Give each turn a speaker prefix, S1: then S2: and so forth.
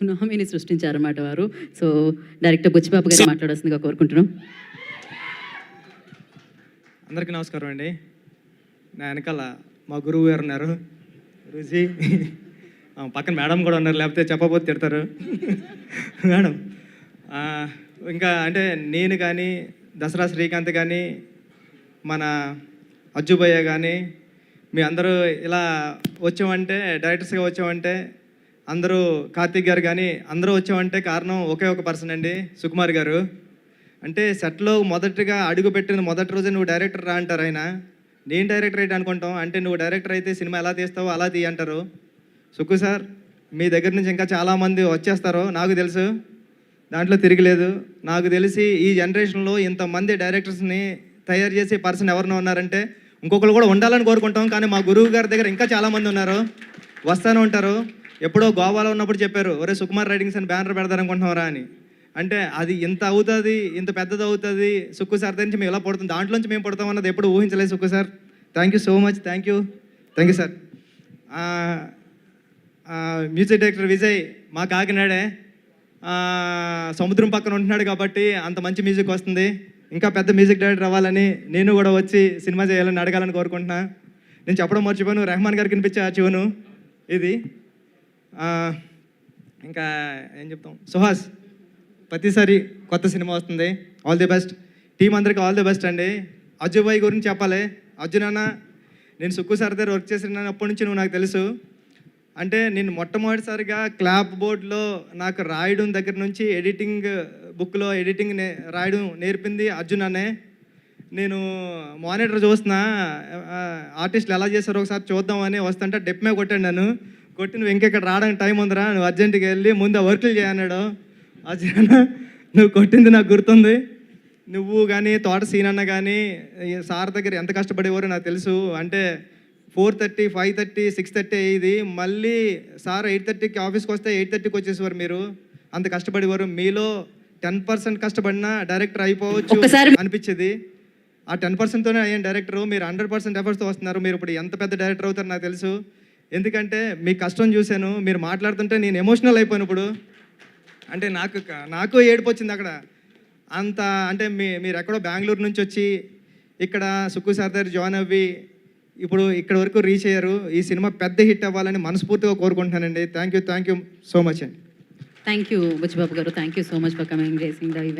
S1: సునామీని సృష్టించారన్నమాట వారు. So director Buchibabu గారు మాట్లాడాల్సిందిగా కోరుకుంటున్నాం.
S2: అందరికీ నమస్కారం అండి. నా వెనకాల మా గురువు గారు ఉన్నారు, గురూజీ. పక్కన మేడం కూడా ఉన్నారు, లేకపోతే చెప్పబోతే తిడతారు. మేడం ఇంకా అంటే నేను కానీ దసరా శ్రీకాంత్ కానీ మన అజ్జుభయ్య కానీ మీ అందరూ ఇలా వచ్చామంటే, డైరెక్టర్స్గా వచ్చామంటే, అందరూ కార్తీక్ గారు కానీ అందరూ వచ్చామంటే కారణం ఒకే ఒక పర్సన్ అండి, సుకుమార్ గారు. అంటే సెట్లో మొదటిగా అడుగుపెట్టిన మొదటి రోజు నువ్వు డైరెక్టర్ రా అంటారు ఆయన. నేను డైరెక్టర్ అయితే అనుకుంటాం, అంటే నువ్వు డైరెక్టర్ అయితే సినిమా ఎలా తీస్తావో అలా తీయ అంటారు. సుక్కు సార్, మీ దగ్గర నుంచి ఇంకా చాలామంది వచ్చేస్తారో నాకు తెలుసు, దాంట్లో తిరగలేదు. నాకు తెలిసి ఈ జనరేషన్లో ఇంతమంది డైరెక్టర్స్ని తయారు చేసే పర్సన్ ఎవరినో ఉన్నారంటే ఇంకొకరు కూడా ఉండాలని కోరుకుంటాం. కానీ మా గురువు గారి దగ్గర ఇంకా చాలామంది ఉన్నారు, వస్తూనే ఉంటారు. ఎప్పుడో గోవాలో ఉన్నప్పుడు చెప్పారు, ఒరే సుకుమార్ రైటింగ్స్ అని బ్యానర్ పెడతారనుకుంటున్నారా అని. అంటే అది ఇంత అవుతుంది, ఇంత పెద్దది అవుతుంది సుక్కు సార్ నుంచి మేము ఎలా పడుతుంది, దాంట్లోంచి మేము పడతాం అన్నది ఎప్పుడు ఊహించలేదు Sukku sir. Thank you so much, thank you sir. Music director Vijay మా కాకినాడే, సముద్రం పక్కన ఉంటున్నాడు కాబట్టి అంత మంచి మ్యూజిక్ వస్తుంది. ఇంకా పెద్ద మ్యూజిక్ డైరెక్టర్ అవ్వాలని నేను కూడా వచ్చి సినిమా చేయాలని అడగాలని కోరుకుంటున్నా. నేను చెప్పడం మర్చిపోయాను, రెహమాన్ గారికి వినిపించే ఆ ట్యూను ఇది. ఇంకా ఏం చెప్తాం, సుహాస్ ప్రతిసారి కొత్త సినిమా వస్తుంది, ఆల్ ది బెస్ట్. టీం అందరికీ ఆల్ ది బెస్ట్ అండి. అజ్జు భాయ్ గురించి చెప్పాలి. అర్జున్ అన్న, నేను సుక్కు సార్ దగ్గర వర్క్ చేసినప్పటి నుంచి నువ్వు నాకు తెలుసు. అంటే నేను మొట్టమొదటిసారిగా క్లాప్ బోర్డ్లో నాకు రాయడం దగ్గర నుంచి ఎడిటింగ్ బుక్లో ఎడిటింగ్ రాయడం నేర్పింది అర్జున్ అనే. నేను మానిటర్ చూస్తున్నా, ఆర్టిస్టులు ఎలా చేస్తారో ఒకసారి చూద్దామని వస్తుంటే డెప్మే కొట్టాను. నన్ను కొట్టి, నువ్వు ఇంకెక్కడ రావడానికి టైం ఉందిరా, నువ్వు అర్జెంటుగా వెళ్ళి ముందు ఆ వర్కులు చేయన్నాడు. అర్జున్, నువ్వు కొట్టింది నాకు గుర్తుంది. నువ్వు కానీ తోట సీనన్న కానీ సార్ దగ్గర ఎంత కష్టపడేవారో నాకు తెలుసు. అంటే 4:30, 5:30, 6:30 అయ్యేది. మళ్ళీ సార్ 8:30కి ఆఫీస్కి వస్తే 8:30కి వచ్చేసేవారు. మీరు అంత కష్టపడేవారు. మీలో 10% కష్టపడినా డైరెక్టర్ అయిపోవచ్చు అనిపించేది. ఆ 10%తోనే అయ్యాను డైరెక్టరు. మీరు 100% ఎఫర్ట్స్తో వస్తున్నారు. మీరు ఇప్పుడు ఎంత పెద్ద డైరెక్టర్ అవుతారో నాకు తెలుసు. ఎందుకంటే మీ కష్టం చూశాను. మీరు మాట్లాడుతుంటే నేను ఎమోషనల్ అయిపోయాను ఇప్పుడు. అంటే నాకు ఏడుపు వచ్చింది అక్కడ. అంత అంటే మీరు ఎక్కడో బెంగళూరు నుంచి వచ్చి ఇక్కడ సుక్కు సార్ దగ్గర జాయిన్ అవ్వి ఇప్పుడు ఇక్కడ వరకు రీచ్ అయ్యారు. ఈ సినిమా పెద్ద హిట్ అవ్వాలని మనస్ఫూర్తిగా కోరుకుంటున్నానండి. థ్యాంక్ యూ సో మచ్ అండి.
S1: థ్యాంక్ యూ బుచ్చిబాబు గారు, thank you so much for coming, gracing the event.